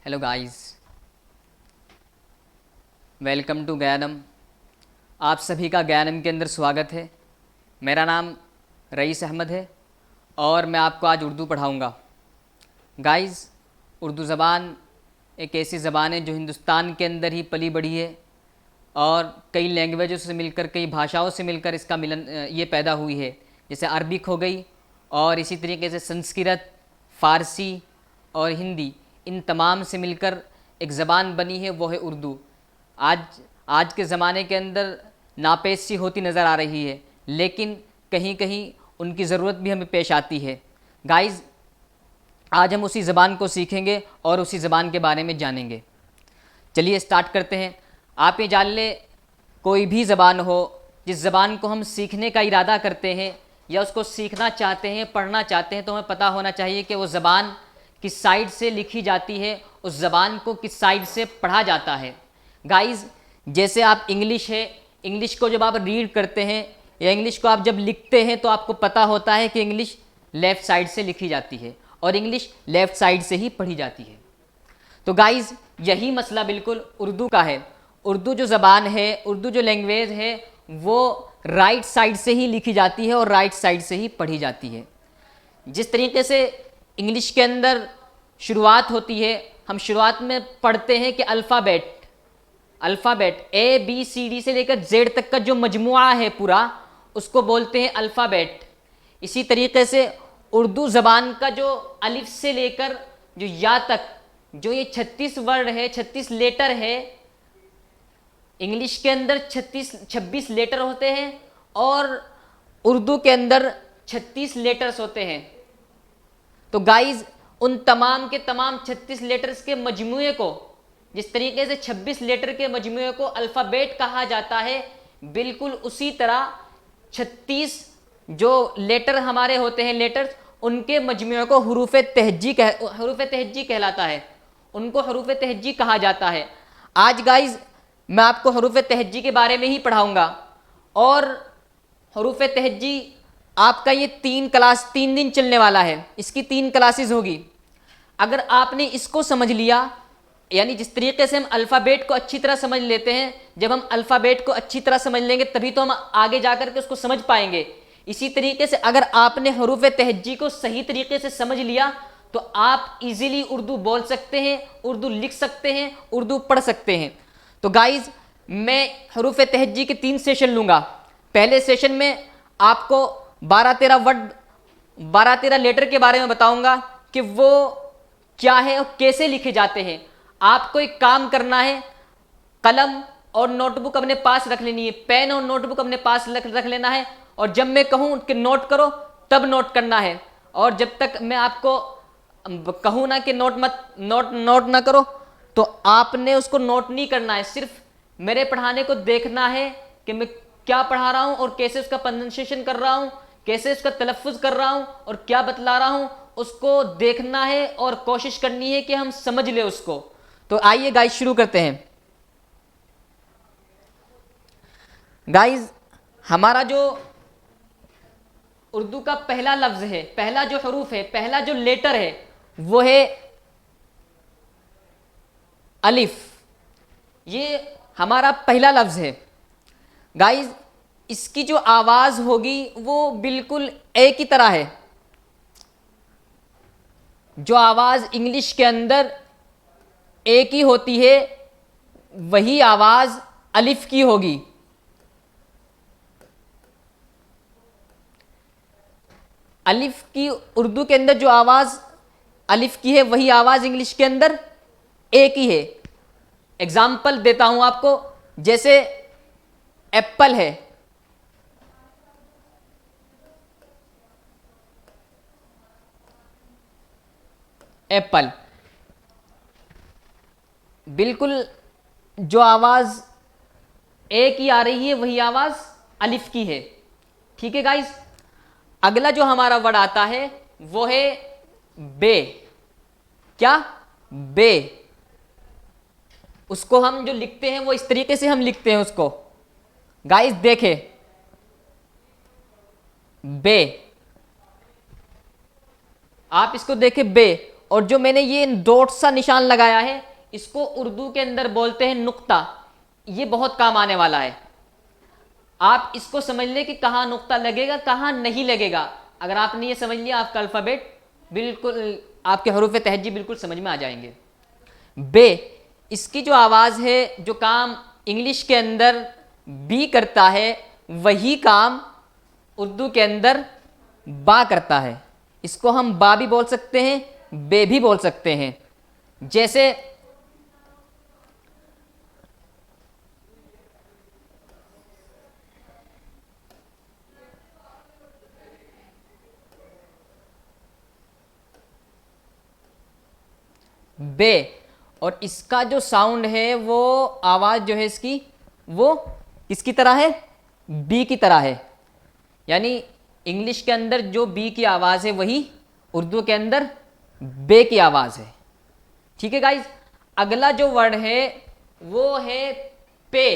Hello guys, welcome to ज्ञानम। आप सभी का ज्ञानम के अंदर स्वागत है। मेरा नाम रईस अहमद है और मैं आपको आज उर्दू पढ़ाऊँगा। गाइस, उर्दू ज़बान एक ऐसी ज़बान है जो हिंदुस्तान के अंदर ही पली बढ़ी है और कई लैंग्वेजों से मिलकर, कई भाषाओं से मिलकर इसका मिलन ये पैदा हुई है। जैसे अरबिक हो गई और इसी तरीके से संस्कृत, फ़ारसी और हिंदी, इन तमाम से मिलकर एक ज़बान बनी है, वो है उर्दू। आज आज के ज़माने के अंदर नापेश सी होती नज़र आ रही है, लेकिन कहीं कहीं उनकी ज़रूरत भी हमें पेश आती है। गाइस, आज हम उसी ज़बान को सीखेंगे और उसी ज़बान के बारे में जानेंगे। चलिए स्टार्ट करते हैं। आप ये जान ले, कोई भी ज़बान हो, जिस ज़बान को हम सीखने का इरादा करते हैं या उसको सीखना चाहते हैं, पढ़ना चाहते हैं, तो हमें पता होना चाहिए कि वो ज़बान किस साइड से लिखी जाती है, उस ज़बान को किस साइड से पढ़ा जाता है। गाइस, जैसे आप इंग्लिश है, इंग्लिश को जब आप रीड करते हैं या इंग्लिश को आप जब लिखते हैं तो आपको पता होता है कि इंग्लिश लेफ़्ट साइड से लिखी जाती है और इंग्लिश लेफ़्ट साइड से ही पढ़ी जाती है। तो गाइस, यही मसला बिल्कुल उर्दू का है। उर्दू जो ज़बान है, उर्दू जो लैंग्वेज है, वो राइट साइड से ही लिखी जाती है और राइट साइड से ही पढ़ी जाती है। जिस तरीके से इंग्लिश के अंदर शुरुआत होती है, हम शुरुआत में पढ़ते हैं कि alphabet a b c d से लेकर जेड तक का जो मजमुआ है पूरा, उसको बोलते हैं अल्फ़ाबेट। इसी तरीके से उर्दू ज़बान का जो अलिफ से लेकर जो या तक, जो ये 36 वर्ड है, 36 लेटर है। इंग्लिश के अंदर 26 लेटर होते हैं और उर्दू के अंदर 36 लेटर्स होते हैं। तो गाइज, उन तमाम के तमाम 36 लेटर्स के मजमुए को, जिस तरीके से 26 लेटर के मजमुए को अल्फ़ाबेट कहा जाता है, बिल्कुल उसी तरह 36 जो लेटर हमारे होते हैं, लेटर्स, उनके मजमुए को हरूफ तहज्जी कहलाता है। उनको हरूफ तहज्जी कहा जाता है। आज गाइज, मैं आपको हरूफ तहज्जी के बारे में ही पढ़ाऊँगा और हरूफ तहज्जी आपका ये 3 दिन चलने वाला है। इसकी 3 क्लासेस होगी। अगर आपने इसको समझ लिया, यानी जिस तरीके से हम अल्फ़ाबेट को अच्छी तरह समझ लेते हैं, जब हम अल्फ़ाबेट को अच्छी तरह समझ लेंगे तभी तो हम आगे जाकर के उसको समझ पाएंगे। इसी तरीके से अगर आपने हरूफ तहज्जी को सही तरीके से समझ लिया तो आप इजीली उर्दू बोल सकते हैं, उर्दू लिख सकते हैं, उर्दू पढ़ सकते हैं। तो गाइज, मैं हरूफ तहज्जी के 3 सेशन लूँगा। पहले सेशन में आपको 12-13 लेटर के बारे में बताऊंगा कि वो क्या है और कैसे लिखे जाते हैं। आपको एक काम करना है, कलम और नोटबुक अपने पास रख लेनी है, पेन और नोटबुक अपने पास रख लेना है और जब मैं कहूं कि नोट करो तब नोट करना है। और जब तक मैं आपको कहूं ना कि नोट ना करो, तो आपने उसको नोट नहीं करना है। सिर्फ मेरे पढ़ाने को देखना है कि मैं क्या पढ़ा रहा हूं और कैसे उसका प्रोनाउंसिएशन कर रहा हूं, कैसे उसका तलफ़्फ़ुज़ कर रहा हूं और क्या बतला रहा हूं, उसको देखना है और कोशिश करनी है कि हम समझ ले उसको। तो आइए गाइस, शुरू करते हैं। गाइस, हमारा जो उर्दू का पहला लफ्ज है, पहला जो हरूफ है, पहला जो लेटर है, वो है अलिफ। ये हमारा पहला लफ्ज है। गाइस, इसकी जो आवाज़ होगी वो बिल्कुल ए की तरह है। जो आवाज़ इंग्लिश के अंदर ए की होती है, वही आवाज़ अलिफ की होगी। अलिफ की उर्दू के अंदर जो आवाज़ अलिफ की है, वही आवाज़ इंग्लिश के अंदर ए की है। एग्जाम्पल देता हूं आपको, जैसे एप्पल है, एप्पल, बिल्कुल जो आवाज़ ए की आ रही है वही आवाज़ अलिफ की है। ठीक है गाइस, अगला जो हमारा वर्ड आता है वो है बे। क्या? बे। उसको हम जो लिखते हैं वो इस तरीके से हम लिखते हैं उसको। गाइस देखे, बे, आप इसको देखें बे, और जो मैंने ये डॉट सा निशान लगाया है, इसको उर्दू के अंदर बोलते हैं नुक्ता। ये बहुत काम आने वाला है। आप इसको समझ लें कि कहाँ नुक्ता लगेगा, कहाँ नहीं लगेगा। अगर आपने ये समझ लिया, आपका अल्फ़ाबेट बिल्कुल, आपके हरूफ तहज्जी बिल्कुल समझ में आ जाएंगे। बे, इसकी जो आवाज़ है, जो काम इंग्लिश के अंदर बी करता है, वही काम उर्दू के अंदर बा करता है। इसको हम बा भी बोल सकते हैं, बे भी बोल सकते हैं। जैसे बे, और इसका जो साउंड है, वो आवाज़ जो है इसकी, वो किसकी तरह है? बी की तरह है। यानी इंग्लिश के अंदर जो बी की आवाज़ है, वही उर्दू के अंदर बे की आवाज़ है। ठीक है गाइज। अगला जो वर्ड है वो है पे।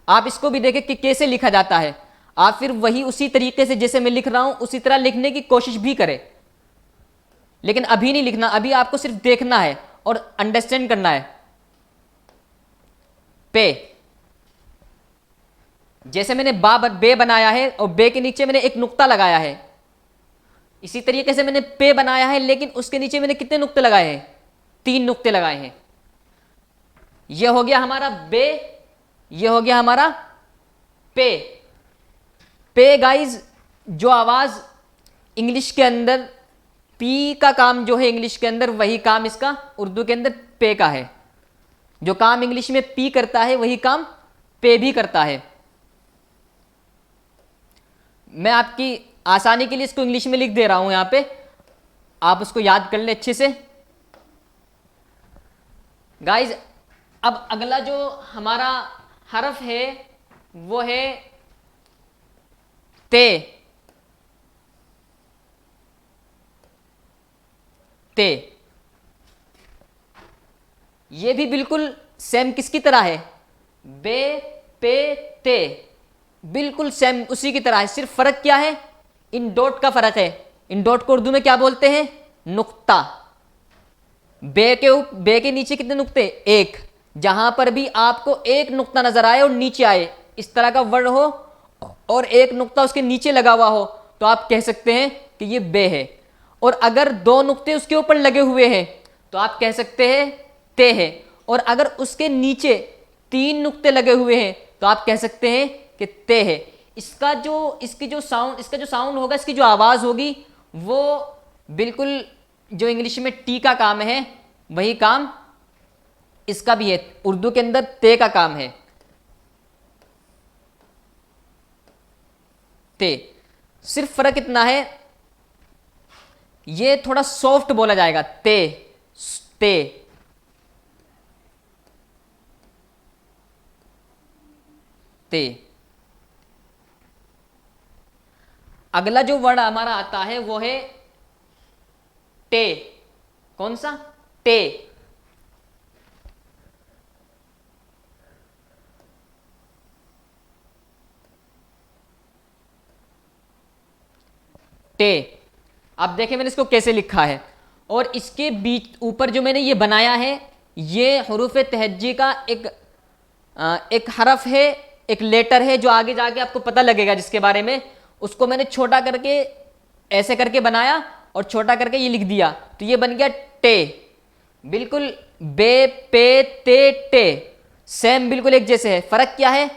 आप इसको भी देखें कि कैसे लिखा जाता है। आप फिर वही उसी तरीके से जैसे मैं लिख रहा हूं, उसी तरह लिखने की कोशिश भी करें, लेकिन अभी नहीं लिखना। अभी आपको सिर्फ देखना है और अंडरस्टैंड करना है। पे, जैसे मैंने बे बनाया है और बे के नीचे मैंने एक नुक्ता लगाया है, इसी तरीके से मैंने पे बनाया है, लेकिन उसके नीचे मैंने कितने नुक्ते लगाए हैं? 3 नुक्ते लगाए हैं। यह हो गया हमारा बे, यह हो गया हमारा पे। पे गाइज, जो आवाज इंग्लिश के अंदर पी का काम जो है इंग्लिश के अंदर, वही काम इसका उर्दू के अंदर पे का है। जो काम इंग्लिश में पी करता है, वही काम पे भी करता है। मैं आपकी आसानी के लिए इसको इंग्लिश में लिख दे रहा हूं यहां पे, आप उसको याद कर ले अच्छे से। गाइज, अब अगला जो हमारा हरफ है वो है ते। ते, ये भी बिल्कुल सेम किसकी तरह है? बे, पे, ते, बिल्कुल सेम उसी की तरह है। सिर्फ फर्क क्या है? इन डॉट का फर्क है। इन डॉट को उर्दू में क्या बोलते हैं? नुक्ता। बे के नीचे कितने नुक्ते? एक। जहां पर भी आपको एक नुक्ता नजर आए और नीचे आए, इस तरह का वर्ड हो और एक नुक्ता उसके नीचे लगा हुआ हो, तो आप कह सकते हैं कि ये बे है। और अगर 2 नुक्ते उसके ऊपर लगे हुए हैं, तो आप कह सकते हैं ते है। और अगर उसके नीचे 3 नुक्ते लगे हुए हैं, तो आप कह सकते हैं कि ते है। इसका जो साउंड होगा, इसकी जो आवाज होगी, वो बिल्कुल जो इंग्लिश में टी का काम है, वही काम इसका भी है। उर्दू के अंदर ते का काम है। ते, सिर्फ फर्क इतना है, ये थोड़ा सॉफ्ट बोला जाएगा। ते, ते, ते। अगला जो वर्ड हमारा आता है वो है टे। कौन सा? टे। टे, आप देखें मैंने इसको कैसे लिखा है, और इसके बीच ऊपर जो मैंने ये बनाया है, ये हुरूफ तहज्जी का एक हरफ है, एक लेटर है, जो आगे जाके आपको पता लगेगा जिसके बारे में। उसको मैंने छोटा करके ऐसे करके बनाया और छोटा करके ये लिख दिया, तो ये बन गया टे। बिल्कुल बे, पे, ते, टे सेम बिल्कुल एक जैसे है। फर्क क्या है?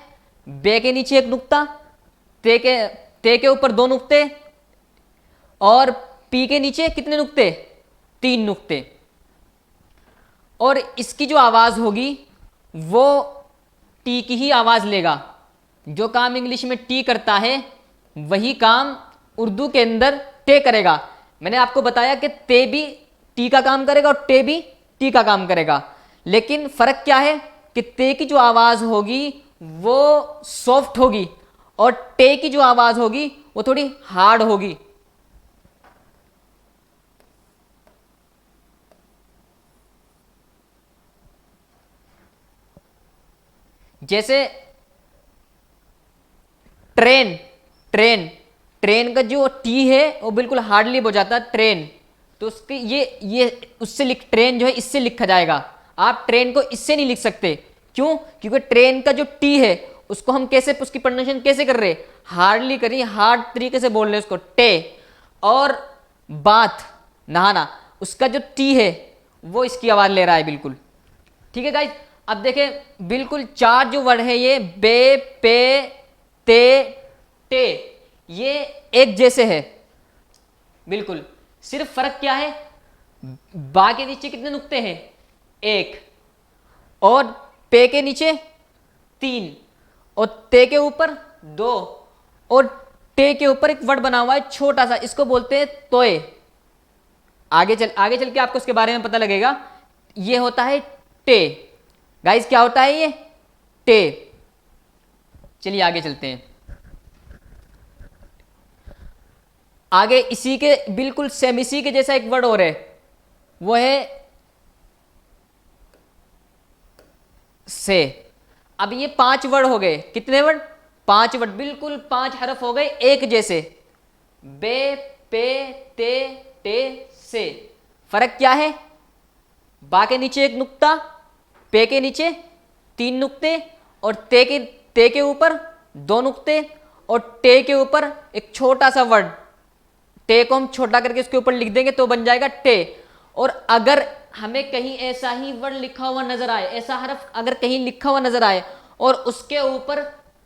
बे के नीचे एक नुक्ता, ते के ऊपर 2 नुक्ते, और पी के नीचे कितने नुक्ते? 3 नुक्ते। और इसकी जो आवाज होगी वो टी की ही आवाज लेगा। जो काम इंग्लिश में टी करता है, वही काम उर्दू के अंदर टे करेगा। मैंने आपको बताया कि ते भी टी का काम करेगा और टे भी टी का काम करेगा, लेकिन फर्क क्या है कि ते की जो आवाज होगी वो सॉफ्ट होगी, और टे की जो आवाज होगी वो थोड़ी हार्ड होगी। जैसे ट्रेन, ट्रेन, ट्रेन का जो टी है वो बिल्कुल हार्डली हो जाता है ट्रेन। तो उसके ये उससे लिख, ट्रेन जो है इससे लिखा जाएगा। आप ट्रेन को इससे नहीं लिख सकते। क्यों? क्योंकि ट्रेन का जो टी है उसको हम कैसे, उसकी प्रोनाउंसिएशन कैसे कर रहे हैं, हार्डली करिए, हार्ड तरीके से बोल रहे हैं उसको, टे। और बाथ, नहाना, उसका जो टी है वो इसकी आवाज ले रहा है बिल्कुल। ठीक है गाइज, अब देखें बिल्कुल चार जो वर्ड है ये बे, पे, ते, टे, ये एक जैसे है बिल्कुल। सिर्फ फर्क क्या है, बा के नीचे कितने नुक्ते हैं, एक, और पे के नीचे 3, और ते के ऊपर 2, और टे के ऊपर एक वर्ड बना हुआ है छोटा सा, इसको बोलते हैं तोय। आगे चल के आपको इसके बारे में पता लगेगा। ये होता है टे। गाइस क्या होता है ये, टे। चलिए आगे चलते हैं। आगे इसी के बिल्कुल सेम इसी के जैसा एक वर्ड और है, वो है से। अब ये 5 वर्ड हो गए, कितने वर्ड, 5 वर्ड, बिल्कुल 5 हरफ हो गए एक जैसे, बे, पे, ते, टे, से। फर्क क्या है, बा के नीचे एक नुक्ता, पे के नीचे 3 नुक्ते, और ते के ऊपर 2 नुक्ते, और टे के ऊपर एक छोटा सा वर्ड। टे को हम छोटा करके इसके ऊपर लिख देंगे तो बन जाएगा टे। और अगर हमें कहीं ऐसा ही वर्ड लिखा हुआ नजर आए, ऐसा हरफ अगर कहीं लिखा हुआ नजर आए और उसके ऊपर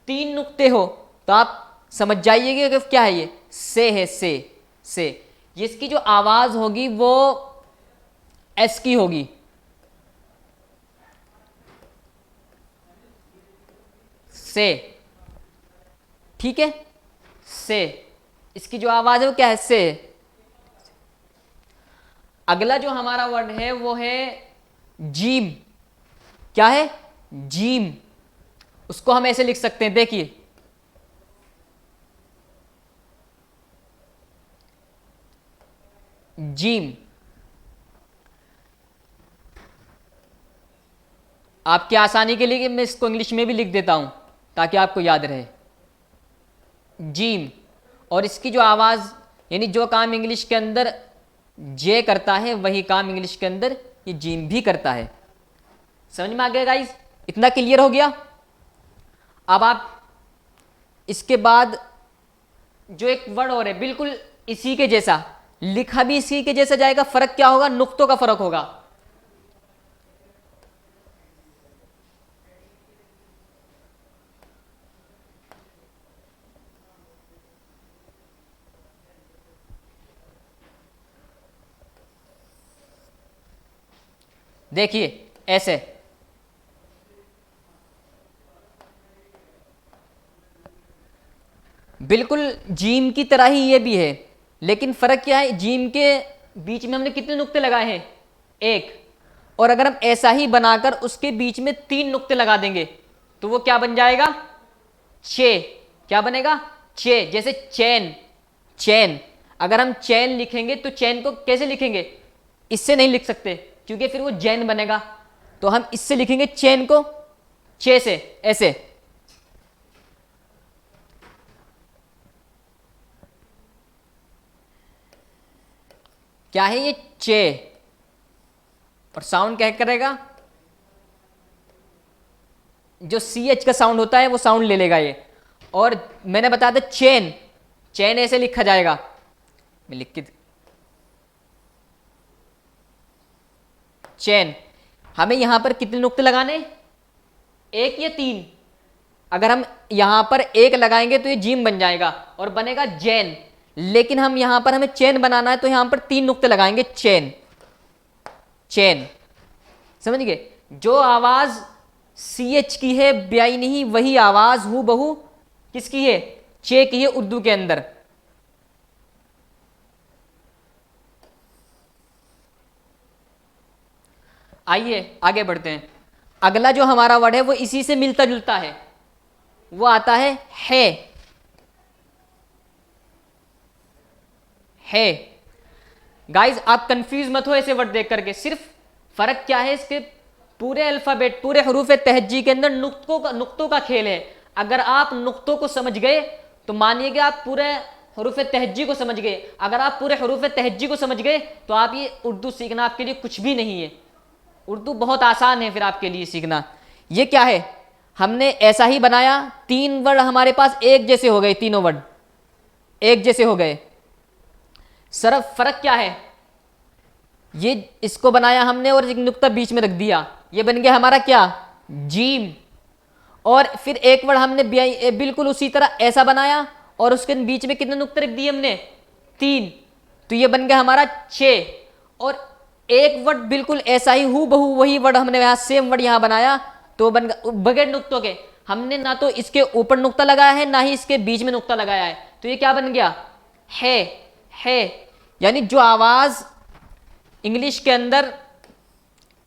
3 नुक्ते हो, तो आप समझ जाइएगा कि क्या है, ये से है, से। इसकी जो आवाज होगी वो एस की होगी, से। ठीक है, से, इसकी जो आवाज है वो क्या है, से। अगला जो हमारा वर्ड है वो है जीम। क्या है, जीम। उसको हम ऐसे लिख सकते हैं, देखिए, जीम। आपकी आसानी के लिए मैं इसको इंग्लिश में भी लिख देता हूं ताकि आपको याद रहे, जीम। और इसकी जो आवाज, यानी जो काम इंग्लिश के अंदर जे करता है वही काम इंग्लिश के अंदर ये जीम भी करता है। समझ में आ गया गाइस, इतना क्लियर हो गया। अब आप इसके बाद जो एक वर्ड और है बिल्कुल इसी के जैसा, लिखा भी इसी के जैसा जाएगा, फर्क क्या होगा, नुक्तों का फर्क होगा। देखिए ऐसे, बिल्कुल जीम की तरह ही ये भी है, लेकिन फर्क क्या है, जीम के बीच में हमने कितने नुक्ते लगाए हैं, एक। और अगर हम ऐसा ही बनाकर उसके बीच में 3 नुक्ते लगा देंगे तो वो क्या बन जाएगा, चे। क्या बनेगा, चे। जैसे चैन, चैन। अगर हम चैन लिखेंगे तो चैन को कैसे लिखेंगे, इससे नहीं लिख सकते क्योंकि फिर वो जैन बनेगा, तो हम इससे लिखेंगे चैन को, चे से, ऐसे। क्या है ये, चे। और साउंड क्या करेगा, जो सी एच का साउंड होता है वो साउंड ले लेगा ये। और मैंने बताया था चैन, चैन ऐसे लिखा जाएगा, मैं लिख के, चैन। हमें यहां पर कितने नुक्ते लगाने, 1 या 3। अगर हम यहां पर 1 लगाएंगे तो ये जीम बन जाएगा और बनेगा जैन, लेकिन हम यहां पर हमें चैन बनाना है तो यहां पर 3 नुक्ते लगाएंगे, चैन, चैन। समझ गए, जो आवाज सी एच की है ब्याई नहीं, वही आवाज हूं बहू किसकी है, चे की है उर्दू के अंदर। आइए आगे बढ़ते हैं। अगला जो हमारा वर्ड है वो इसी से मिलता जुलता है, वो आता है, है। गाइज आप कंफ्यूज मत हो ऐसे वर्ड देख करके, सिर्फ फर्क क्या है, इसके पूरे अल्फाबेट, पूरे हरूफ तहज्जी के अंदर नुक्तों का खेल है। अगर आप नुक्तों को समझ गए तो मानिए कि आप पूरे हरूफ तहज्जी को समझ गए। अगर आप पूरे हरूफ तहज्जी को समझ गए तो आप ये उर्दू सीखना आपके लिए कुछ भी नहीं है। उर्दू बहुत आसान है फिर आपके लिए सीखना। ये क्या है, हमने ऐसा ही बनाया, 3 वर्ड हमारे पास एक जैसे हो गए, तीनों वर्ड एक जैसे हो गए। सिर्फ फर्क क्या है, ये इसको बनाया हमने और एक नुक्ता बीच में रख दिया, ये बन गया हमारा क्या, जीम। और फिर एक वर्ड हमने बिल्कुल उसी तरह ऐसा बनाया और उसके बीच में कितने नुक्ते रख दिए हमने, 3, तो ये बन गया हमारा 6। और एक वर्ड बिल्कुल ऐसा ही हूबहू वही वर्ड हमने यहाँ सेम वर्ड यहाँ बनाया तो बन गया बगैर नुक्तों के। हमने ना तो इसके ऊपर नुक्ता लगाया है ना ही इसके बीच में नुक्ता लगाया है, तो ये क्या बन गया, है। यानी जो आवाज इंग्लिश के अंदर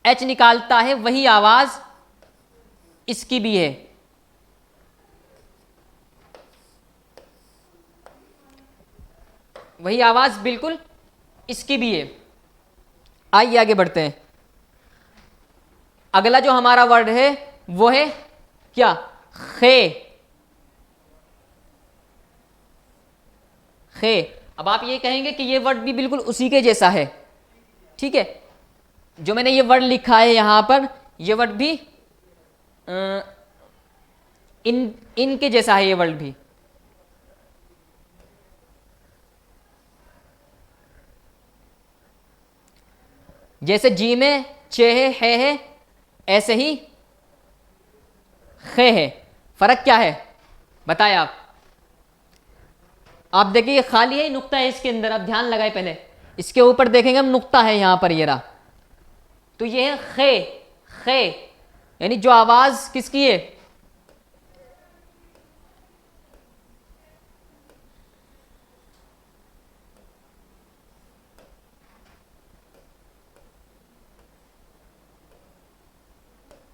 एच निकालता है वही आवाज इसकी भी है। वही आवाज बिल्कुल इसकी भी है। आइए आगे बढ़ते हैं। अगला जो हमारा वर्ड है वो है क्या, खे। अब आप ये कहेंगे कि ये वर्ड भी बिल्कुल उसी के जैसा है, ठीक है। जो मैंने ये वर्ड लिखा है यहां पर, ये वर्ड भी इनके जैसा है, ये वर्ड भी। जैसे जी में चे है ऐसे ही खे है। फर्क क्या है बताएं आप देखिए खाली है, नुक्ता है इसके अंदर। अब ध्यान लगाए, पहले इसके ऊपर देखेंगे हम, नुक्ता है यहां पर, ये रहा। तो ये है खे, यानी जो आवाज किसकी है,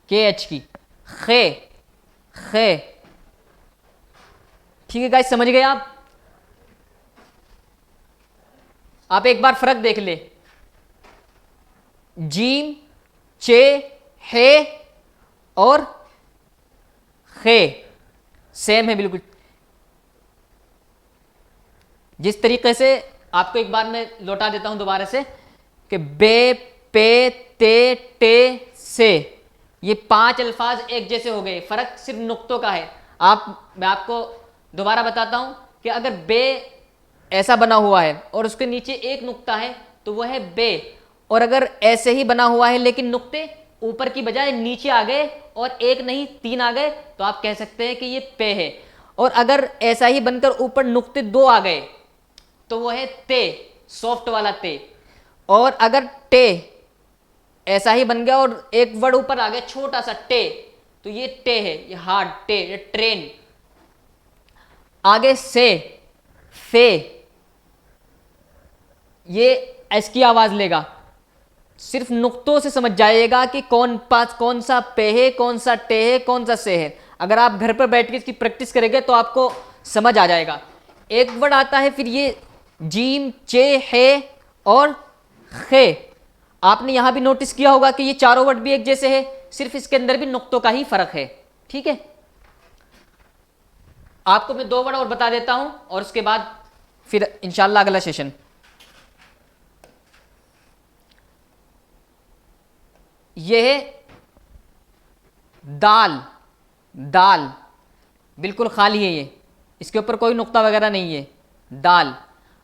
के एच की, खे। ठीक है गाइस, समझ गए आप एक बार फर्क देख ले। जीम, चे, है और खे सेम है बिल्कुल। जिस तरीके से आपको एक बार मैं लौटा देता हूं दोबारा से कि बे, पे, ते, टे, से, ये 5 अल्फाज एक जैसे हो गए। फर्क सिर्फ नुक्तों का है। मैं आपको दोबारा बताता हूं कि अगर बे ऐसा बना हुआ है और उसके नीचे एक नुक्ता है तो वह है बे, और अगर ऐसे ही बना हुआ है लेकिन नुक्ते ऊपर की बजाय नीचे आ गए और एक नहीं 3 आ गए तो आप कह सकते हैं कि ये पे है। और अगर ऐसा ही बनकर ऊपर नुक्ते 2 आ गए तो वह है ते, सॉफ्ट वाला ते। और अगर टे ऐसा ही बन गया और एक वर्ड ऊपर आ गया छोटा सा टे, तो ये टे है, ये हार्ड टे, ये ट्रेन। आगे से, फे, ये एस की आवाज लेगा। सिर्फ नुक्तों से समझ जाइएगा कि कौन सा पे है, कौन सा टे है, कौन सा से है। अगर आप घर पर बैठ के इसकी प्रैक्टिस करेंगे तो आपको समझ आ जाएगा। एक वर्ड आता है फिर ये जीम, चे, है और खे। आपने यहां भी नोटिस किया होगा कि ये चारों वर्ड भी एक जैसे है, सिर्फ इसके अंदर भी नुक्तों का ही फर्क है, ठीक है। आपको मैं 2 वर्ड और बता देता हूं और उसके बाद फिर इंशाल्लाह अगला सेशन। यह है दाल, बिल्कुल खाली है, ये इसके ऊपर कोई नुक्ता वगैरह नहीं है, दाल।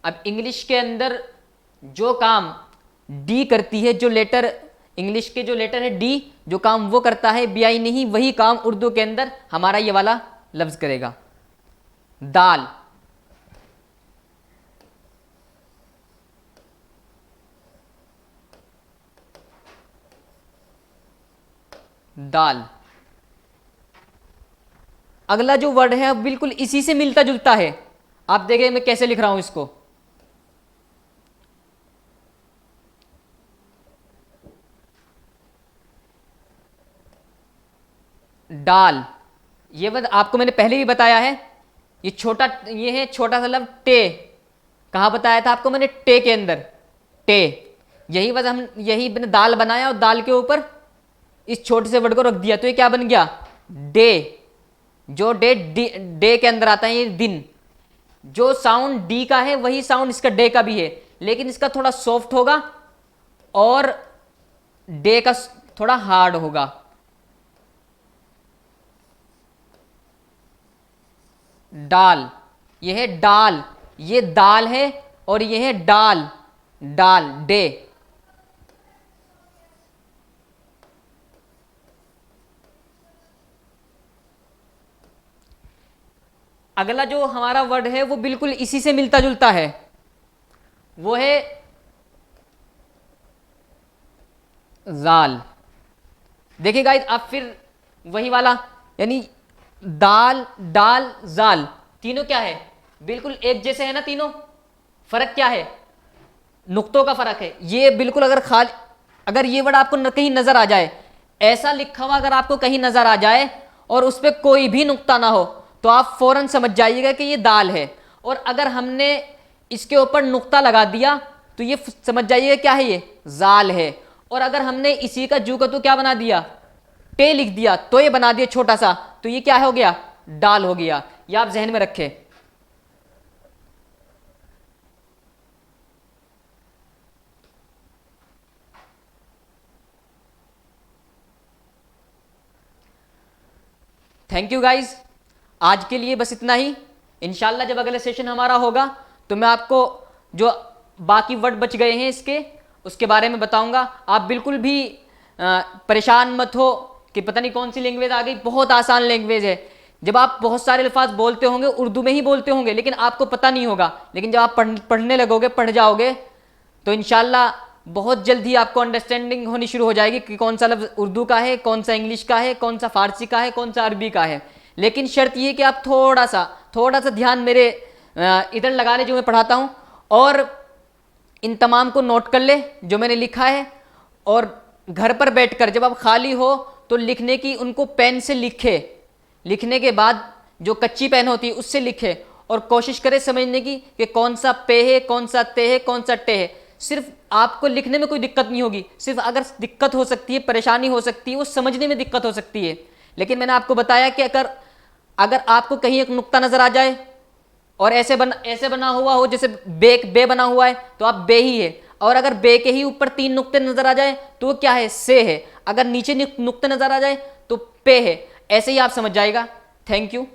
अब इंग्लिश के अंदर जो काम डी करती है, जो लेटर इंग्लिश के जो लेटर है डी, जो काम वो करता है बीआई नहीं, वही काम उर्दू के अंदर हमारा ये वाला लफ्ज करेगा, दाल। दाल। अगला जो वर्ड है बिल्कुल इसी से मिलता जुलता है। आप देखिए मैं कैसे लिख रहा हूं इसको, डाल। ये वर्ड आपको मैंने पहले भी बताया है, ये है छोटा सा लफ्ज टे। कहां बताया था आपको मैंने, टे के अंदर, टे। यही वजह हम यही दाल बनाया और दाल के ऊपर इस छोटे से वर्ड को रख दिया, तो ये क्या बन गया, डे। जो डे के अंदर आता है ये दिन। जो साउंड डी का है वही साउंड इसका डे का भी है, लेकिन इसका थोड़ा सॉफ्ट होगा और डे का थोड़ा हार्ड होगा। डाल, ये है डाल, ये दाल है और ये है डाल, डाल डे। अगला जो हमारा वर्ड है वो बिल्कुल इसी से मिलता जुलता है, वो है जाल। देखिए गाइस, आप फिर वही वाला, यानी दाल, डाल, जाल, तीनों क्या है, बिल्कुल एक जैसे है ना तीनों। फर्क क्या है, नुक्तों का फर्क है। ये बिल्कुल अगर ये वर्ड आपको कहीं नजर आ जाए, ऐसा लिखा हुआ अगर आपको कहीं नजर आ जाए और उस पर कोई भी नुक्ता ना हो, तो आप फौरन समझ जाइएगा कि ये दाल है। और अगर हमने इसके ऊपर नुक्ता लगा दिया तो ये समझ जाइएगा क्या है, ये जाल है। और अगर हमने इसी का जू का तो क्या बना दिया, टे लिख दिया, तो ये बना दिया छोटा सा, तो ये क्या हो गया, डाल हो गया। ये आप जहन में रखें। थैंक यू गाइज, आज के लिए बस इतना ही। इंशाल्लाह जब अगला सेशन हमारा होगा तो मैं आपको जो बाकी वर्ड बच गए हैं इसके, उसके बारे में बताऊंगा। आप बिल्कुल भी परेशान मत हो कि पता नहीं कौन सी लैंग्वेज आ गई। बहुत आसान लैंग्वेज है। जब आप बहुत सारे अल्फाज बोलते होंगे, उर्दू में ही बोलते होंगे, लेकिन आपको पता नहीं होगा, लेकिन जब आप पढ़ने लगोगे, पढ़ जाओगे, तो इंशाल्लाह बहुत जल्द ही आपको अंडरस्टैंडिंग होनी शुरू हो जाएगी कि कौन सा लफ्ज़ उर्दू का है, कौन सा इंग्लिश का है, कौन सा फारसी का है, कौन सा अरबी का है। लेकिन शर्त ये कि आप थोड़ा सा ध्यान मेरे इधर लगा ले जो मैं पढ़ाता हूँ, और इन तमाम को नोट कर ले जो मैंने लिखा है। और घर पर बैठकर जब आप खाली हो तो लिखने की, उनको पेन से लिखे, लिखने के बाद जो कच्ची पेन होती है उससे लिखे, और कोशिश करें समझने की कि कौन सा पे है, कौन सा ते है, कौन सा टे है। सिर्फ आपको लिखने में कोई दिक्कत नहीं होगी, सिर्फ अगर दिक्कत हो सकती है, परेशानी हो सकती है, वो समझने में दिक्कत हो सकती है। लेकिन मैंने आपको बताया कि अगर आपको कहीं एक नुक्ता नजर आ जाए और ऐसे बना हुआ हो जैसे बे बना हुआ है, तो आप बे ही है। और अगर बे के ही ऊपर 3 नुक्ते नजर आ जाए तो वो क्या है, से है। अगर नीचे नुक्ते नजर आ जाए तो पे है। ऐसे ही आप समझ जाएगा। Thank you.